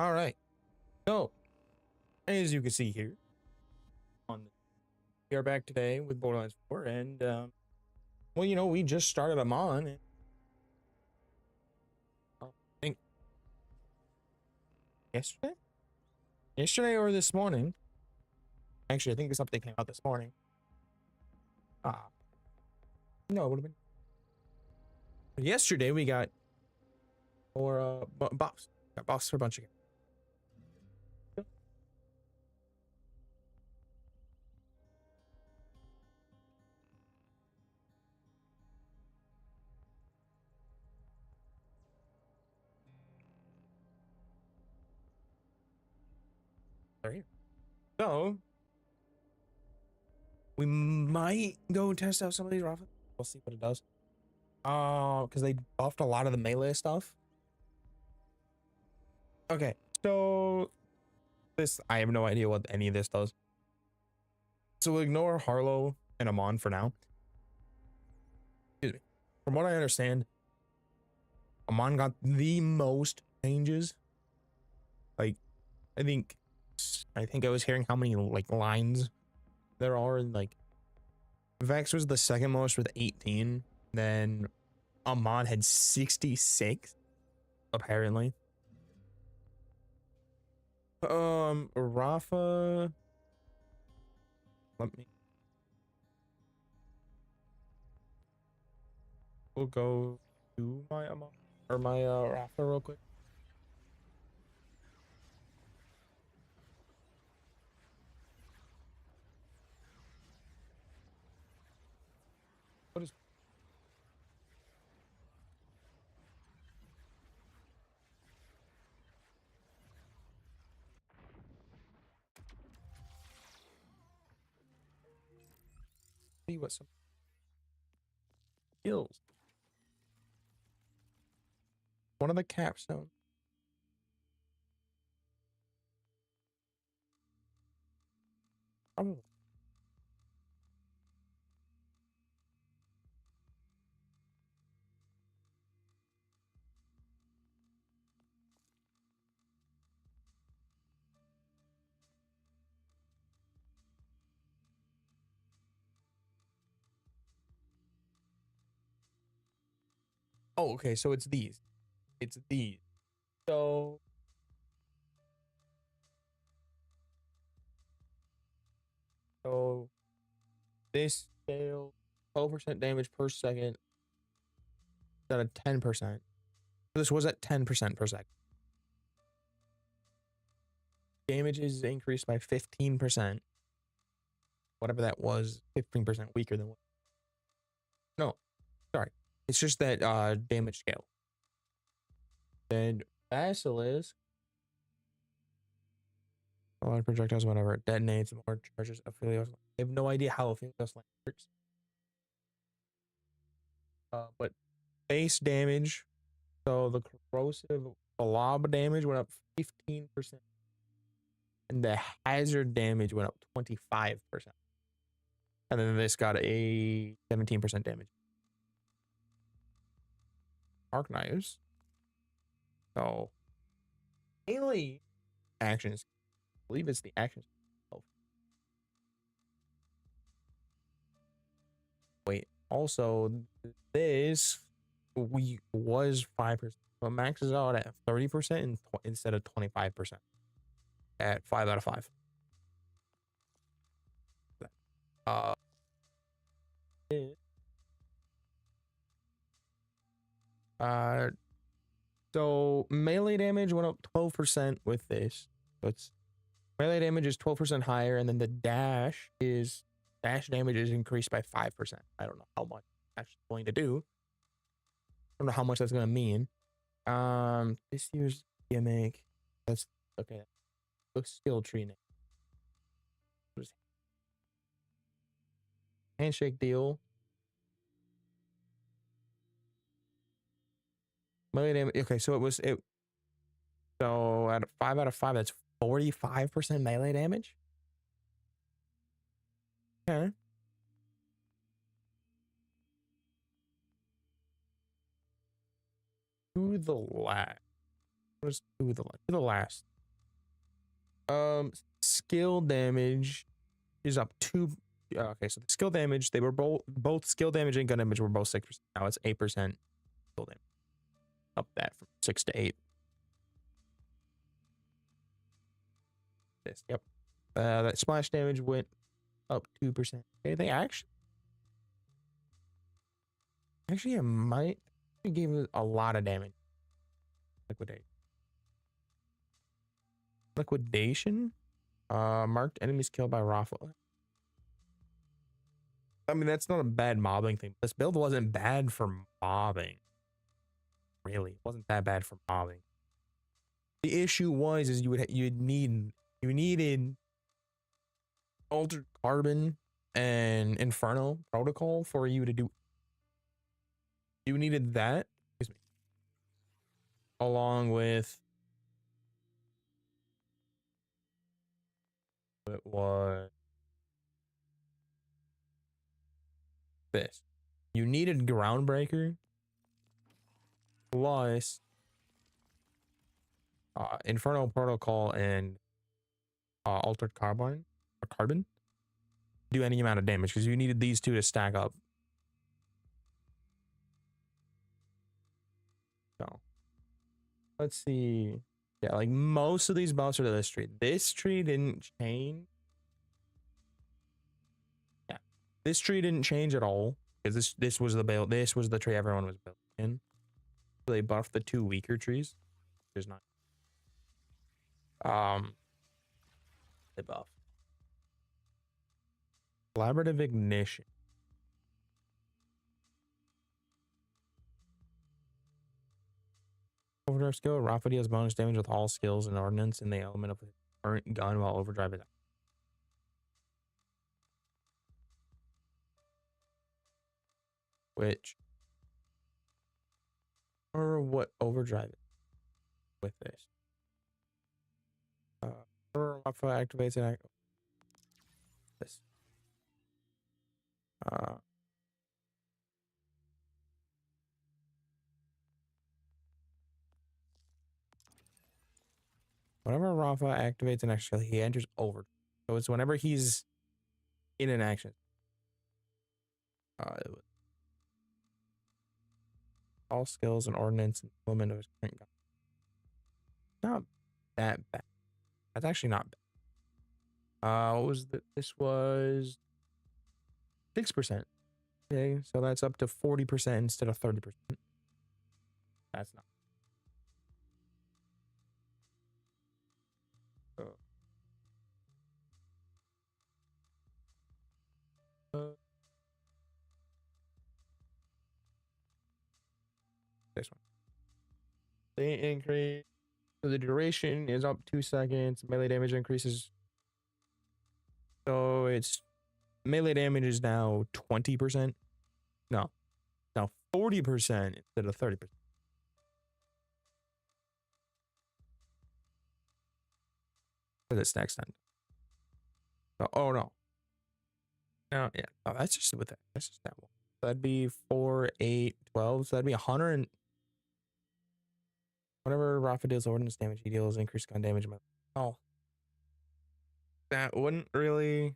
All right. So, as you can see here, we are back today with Borderlands 4, and well, we just started Amon, and I think yesterday or this morning. Actually, I think this update came out this morning. Ah, no, it would have been yesterday. We got more buffs. Got buffs for a bunch of games. They're here. So we might go test out some of these raffles. We'll see what it does. Because they buffed a lot of the melee stuff. Okay, so this, I have no idea what any of this does. So we'll ignore Harlow and Amon for now. Excuse me. From what I understand, Amon got the most changes. Like, I think I was hearing how many like lines there are, and like Vex was the second most with 18. Then Amon had 66, apparently. Rafa. We'll go to my Amon or my Rafa real quick. What is? See what some skills. One of the capstones. Oh. Oh, okay, so it's these. It's these. So this scale 12% damage per second instead of 10%. This was at 10% per second. Damage is increased by 15%. Whatever that was, 15% weaker than what. No, sorry. It's just that damage scale. Then Basilisk. A lot of projectiles, whatever. It detonates more charges. Affiliate. I have no idea how Affiliate works. But base damage. So the corrosive blob damage went up 15%. And the hazard damage went up 25%. And then this got a 17% damage. Arc knives. So melee actions. I believe it's the actions. Oh. Wait. Also, this was 5%, but maxes out at 30% instead of 25%. At 5 out of 5. So melee damage went up 12% with this. So it's melee damage is 12% higher, and then the dash damage is increased by 5%. I don't know how much that's going to do. I don't know how much that's gonna mean. This year's gimmick. That's okay. The skill tree name. Handshake deal. Melee damage. Okay, so so at 5 out of 5, that's 45% melee damage. Okay. Do the last. Let's do the last. Skill damage is up 2. Okay, so the skill damage, they were both skill damage and gun damage were both 6%. Now it's 8% skill damage. Up that from 6 to 8. This, yep. That splash damage went up 2%. Okay, they actually it might give it a lot of damage. Liquidation. Marked enemies killed by Rafa. I mean, that's not a bad mobbing thing. This build wasn't bad for mobbing. Really, it wasn't that bad for mobbing. The issue was is you needed Altered Carbon and Inferno Protocol for you to do. You needed that, excuse me, along with it was this. You needed Groundbreaker plus Inferno Protocol and Altered Carbon or Carbon do any amount of damage because you needed these two to stack up. So let's see. Yeah, like most of these buffs are to this tree. This tree didn't change. Yeah, this tree didn't change at all because this was the build. This was the tree everyone was building in. They buffed the 2 weaker trees. There's not. They buff collaborative ignition. Overdrive skill. Rafa deals bonus damage with all skills and ordnance in the element of his current gun while overdrive is out. Which or what overdrive is with this? Rafa activates and this. Whenever Rafa activates an action, he enters overdrive. So it's whenever he's in an action. All skills and ordnance and element of his current gun. Not that bad. That's actually not bad. What was this was 6%. Okay, so that's up to 40% instead of 30%. That's not. This one. The increase. So the duration is up 2 seconds. Melee damage increases. So it's melee damage is now 20%. No, now 40% instead of 30%. This next time. Oh no. No, yeah. Oh, that's just with that. That's just that one. That'd be 4, 8, 12. So that'd be 100. Whenever Rafa deals ordnance damage, he deals increased gun damage. Oh. That wouldn't really.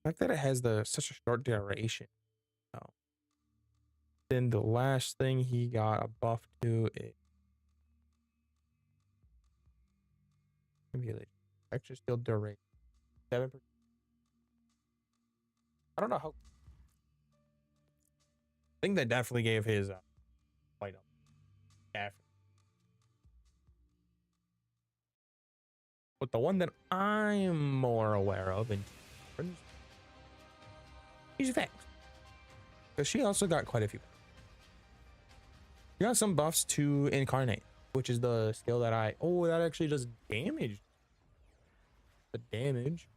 The fact that it has such a short duration. Oh. Then the last thing he got a buff to is extra skill duration. 7%. I don't know how. I think they definitely gave his light up. Definitely. But the one that I'm more aware of and she's Vex. Because she also got quite a few. She got some buffs to Incarnate, which is the skill that that actually does damage. The damage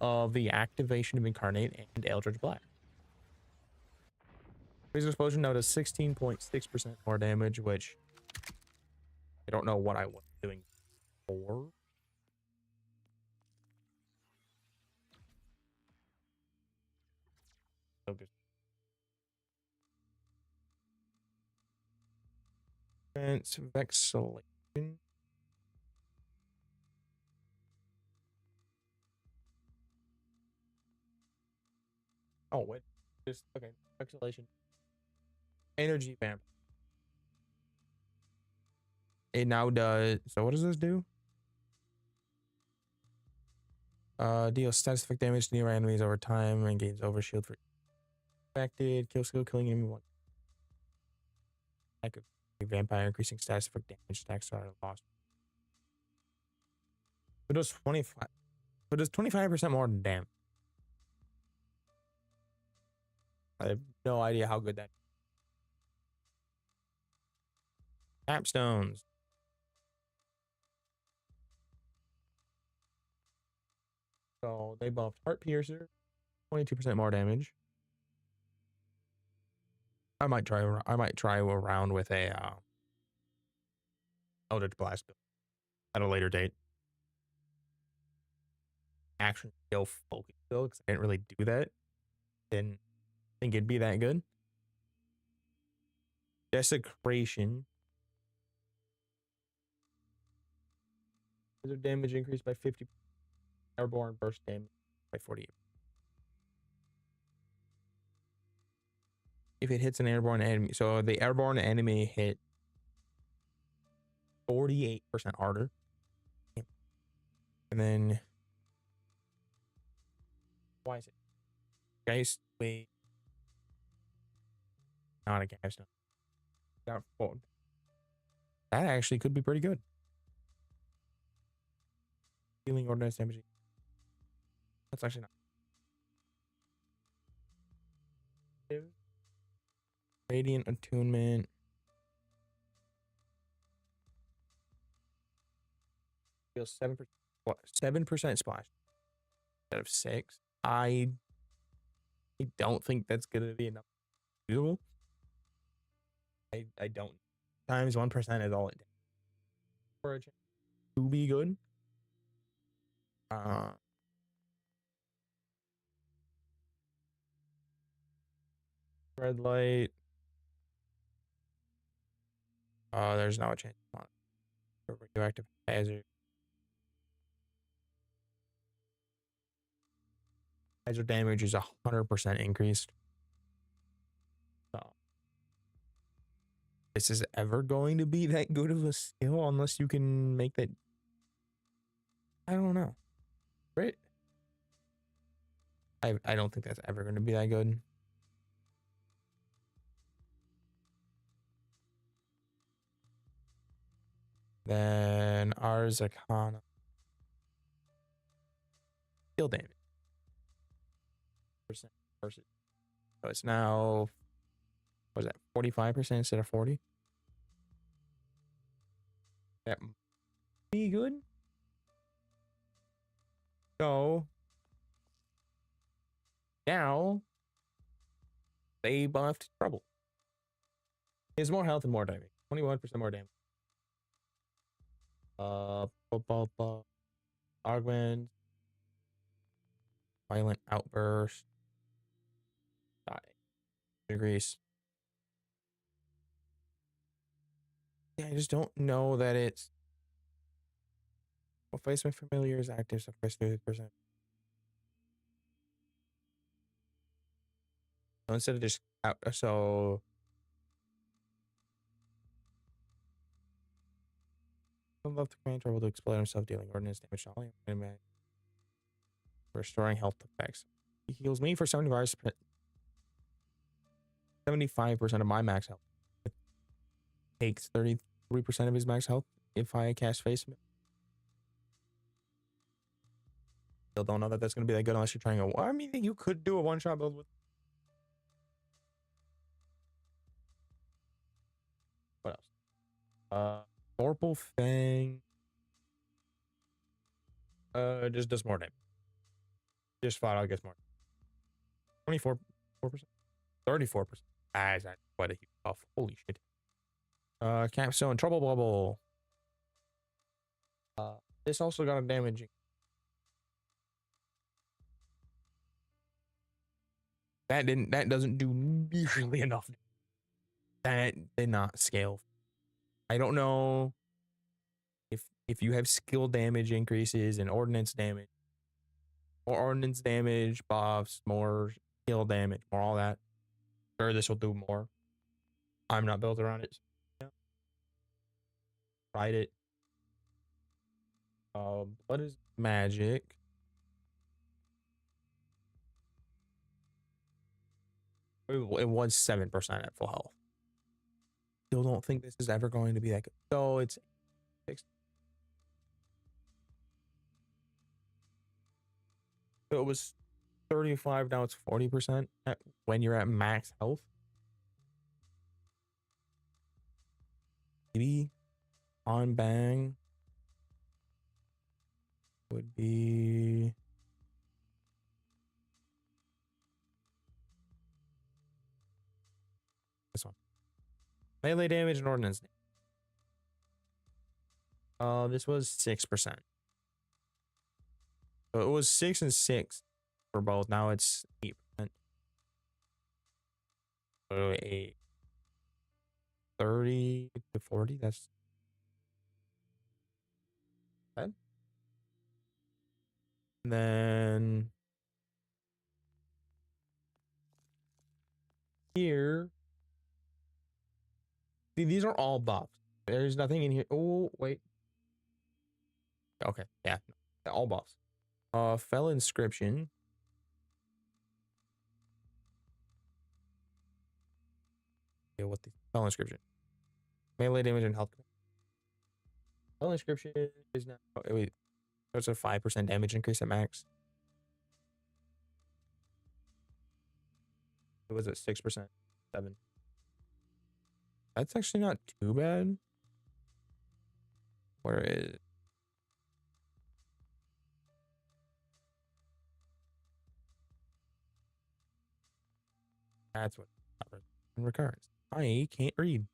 of the activation of Incarnate and Eldritch Blast. Laser Explosion now does 16.6% more damage, which I don't know what I was doing for. So good. Vexillation. Oh, wait. Just, okay. Vexillation. Energy vamp. It now does. So, what does this do? Deals status effect damage to nearby enemies over time and gains overshield for affected. Kill skill, killing enemy one. Like a vampire, increasing status effect damage stacks are lost. It does 25. It does 25% more damage. I have no idea how good that is. Capstones. So they buffed Heart Piercer, 22% more damage. I might try around with a Eldritch Blast at a later date. Action skill focus though, because I didn't really do that. Didn't think it'd be that good. Desecration. Their damage increased by 50. Airborne burst damage by 48. If it hits an airborne enemy, so the airborne enemy hit 48% harder. And then why is it? Guys, wait. Not a gas stone. That actually could be pretty good. Healing ordinance damage. That's actually not. Radiant attunement. Feels 7% splash instead of 6. I don't think that's gonna be enough usable. I don't. Times 1% is all it takes for a chance to be good. Red light. There's no chance. Radioactive hazard. Hazard damage is 100% increased. So this is ever going to be that good of a skill unless you can make that. I don't know. Right? I don't think that's ever going to be that good. Then ours Arcana. Skill damage. Percent versus. So it's now, what is that, 45% instead of 40? That might be good. So now they buffed Trouble. He has more health and more damage. 21% more damage. Augment. Violent outburst. Die. Degrees. Yeah, I just don't know that it's. Well, face my familiar is active, so press 30%. So instead of just out, so I love the command trouble to explode himself, dealing ordinance damage to all enemy, restoring health effects. He heals me for 75% of my max health. It takes 33% of his max health if I cast face. Still don't know that that's going to be that good unless you're trying a. I mean, you could do a one-shot build with. What else? Vorpal Fang. Just does more damage. Just flat out gets more. 24%. 34%. Ah, is that quite a huge buff? Holy shit. Capstone Trouble Bubble. This also got a damaging. That doesn't do nearly enough. That did not scale. I don't know if you have skill damage increases and ordnance damage, more ordnance damage buffs, more skill damage, more all that. Sure, this will do more. I'm not built around it. Yeah. Tried it. What is magic? It was 7% at full health. Still don't think this is ever going to be that good. So it's 6. So it was 35, now it's 40% when you're at max health. Maybe on bang would be this one. Melee damage and ordnance. This was 6%. So it was 6 and 6 for both. Now it's 8%. So a 30 to 40. That's that. And then here, see, these are all buffs. There's nothing in here. Oh, wait. Okay, yeah, all buffs. Fell inscription. Yeah, what the fell inscription? Melee damage and health. Fell inscription is now. Oh, wait, there's a 5% damage increase at max. It was at 6%, 7. That's actually not too bad. Where is it? That's what recurrence. I can't read.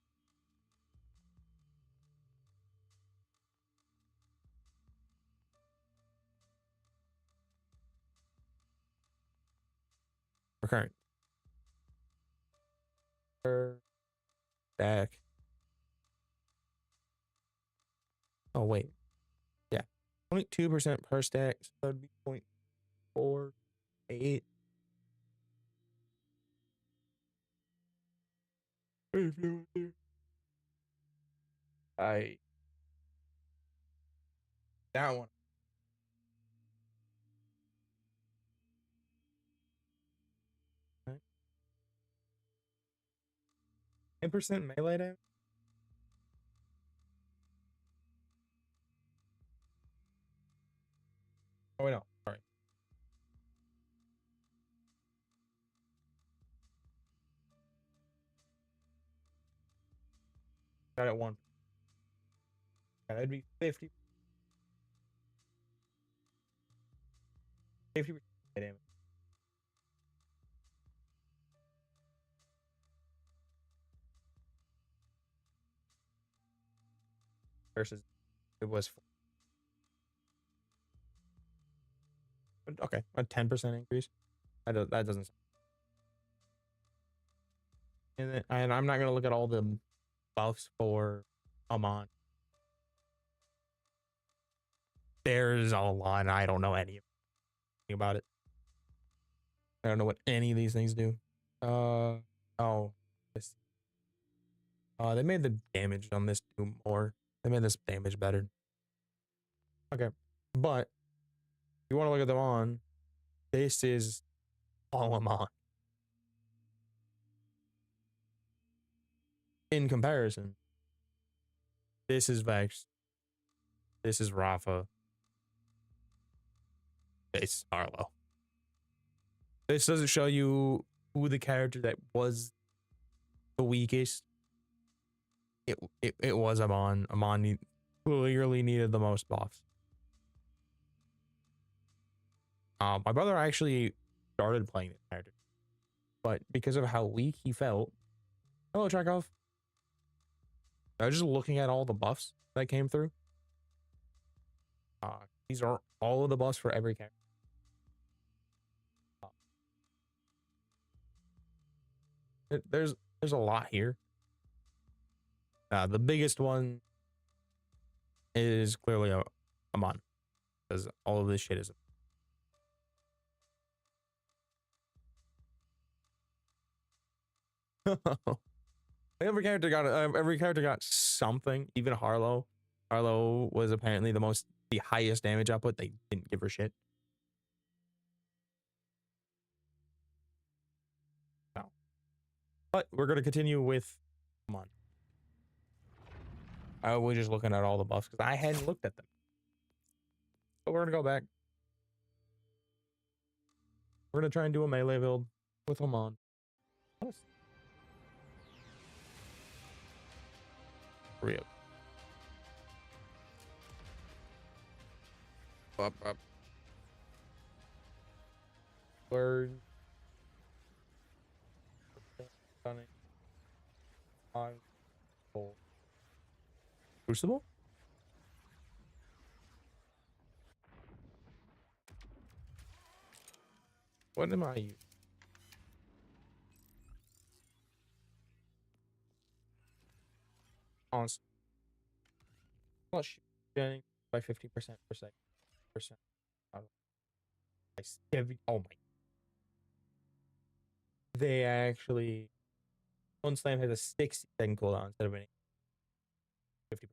Recurrent. Stack. Oh wait. Yeah. 0.2% per stack. So that'd be 0.48. I that one. 10% melee damage. Oh wait, no. Sorry. Got it one. Yeah, that'd be 50. 50% damage. Versus it was okay, a 10% increase. That doesn't. And I'm not gonna look at all the buffs for Amon. There's a lot. I don't know anything about it. I don't know what any of these things do. Oh, this. They made the damage on this do more. They made this damage better. Okay, but if you want to look at them on, this is all Amon. In comparison, this is Vex. This is Rafa. This is Arlo. This doesn't show you who the character that was the weakest. It was Amon. Amon clearly needed the most buffs. My brother actually started playing this character, but because of how weak he felt. Hello, Chekhov. I was just looking at all the buffs that came through. These are all of the buffs for every character. There's a lot here. The biggest one is clearly a Amon, because all of this shit is. Every character got something. Even Harlow. Harlow was apparently the highest damage output. They didn't give her shit. No. But we're gonna continue with Amon. I was just looking at all the buffs because I hadn't looked at them. But we're gonna go back. We're gonna try and do a melee build with Amon. Real. Up. Word. Stunning. Crucible? What am I using? Honestly. Plus shooting by 50% per second. Percent. Oh my. They actually. One slam has a 60-second cooldown instead of an 50.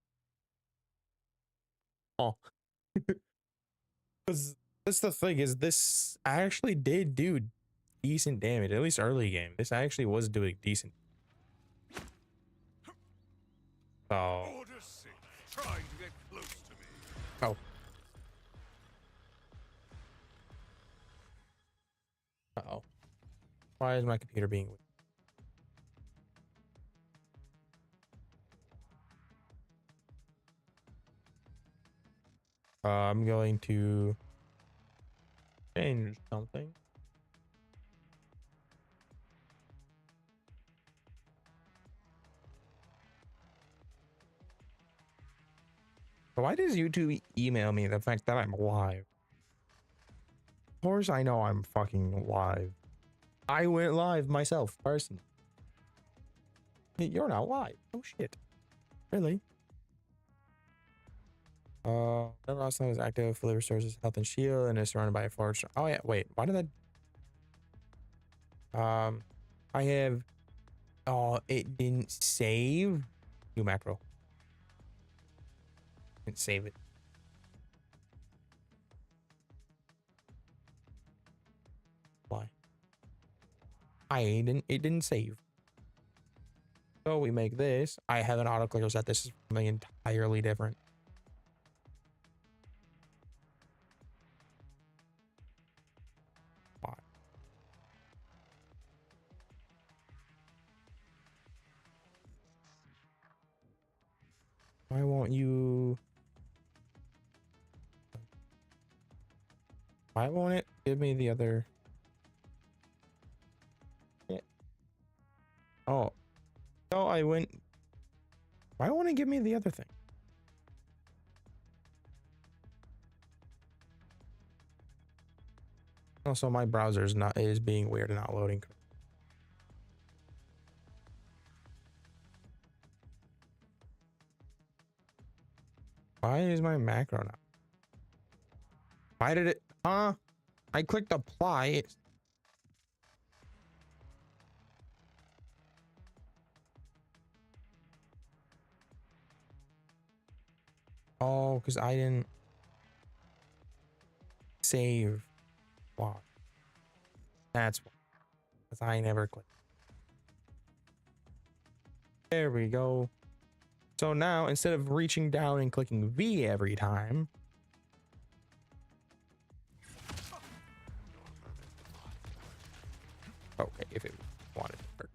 Oh. Because that's the thing is this actually did do decent damage, at least early game. This actually was doing decent. Oh. Trying to get close to me. Oh. Uh-oh. Why is my computer being weird? I'm going to change something. Why does YouTube email me the fact that I'm live? Of course I know I'm fucking live. I went live myself, personally. You're not live. Oh shit. Really? The last time was active, fully restores his health and shield, and is surrounded by a forest. Oh yeah, wait, why did I I have it didn't save. New macro. Didn't save it. Why? It didn't save. So we make this. I have an auto clicker set. This is something entirely different. Why? Why won't you? Why won't it give me the other? Yeah. Oh. So I went. Why won't it give me the other thing? Also, my browser is being weird and not loading. Why is my macro not? Why did it? I clicked apply. Oh, because I didn't save. Wow. That's because I never clicked. There we go. So now instead of reaching down and clicking V every time. Okay, if it wanted to work.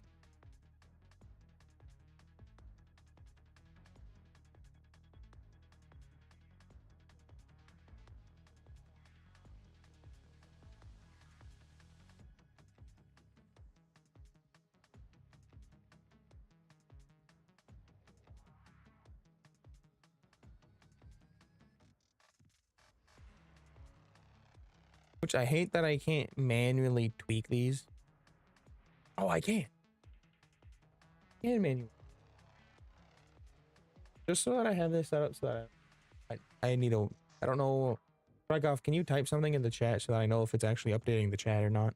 Which I hate that I can't manually tweak these. Oh, I can. Manually. Just so that I have this set up so that I need to, I don't know. Rykov, can you type something in the chat so that I know if it's actually updating the chat or not?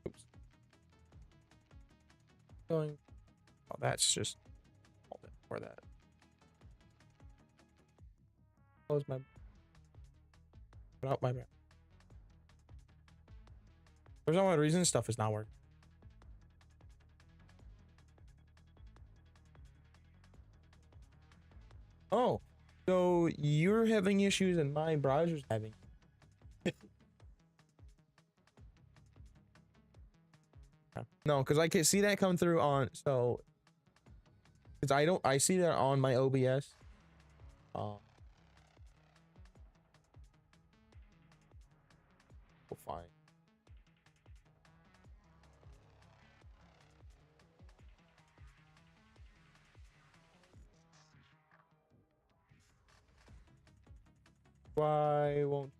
Oops. Going. Oh, that's just hold it for that. Close my. Put out my. For some odd reason, stuff is not working. Oh, so you're having issues and my browser's having. No, because I can see that come through on, so because I see that on my OBS. We'll find. Why won't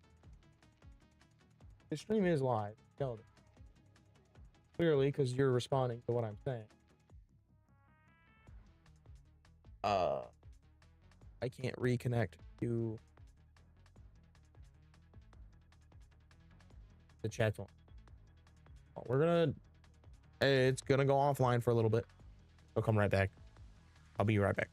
the stream is live? Tell them. Clearly, because you're responding to what I'm saying. I can't reconnect to the chat phone. We're gonna. It's gonna go offline for a little bit. I'll come right back. I'll be right back.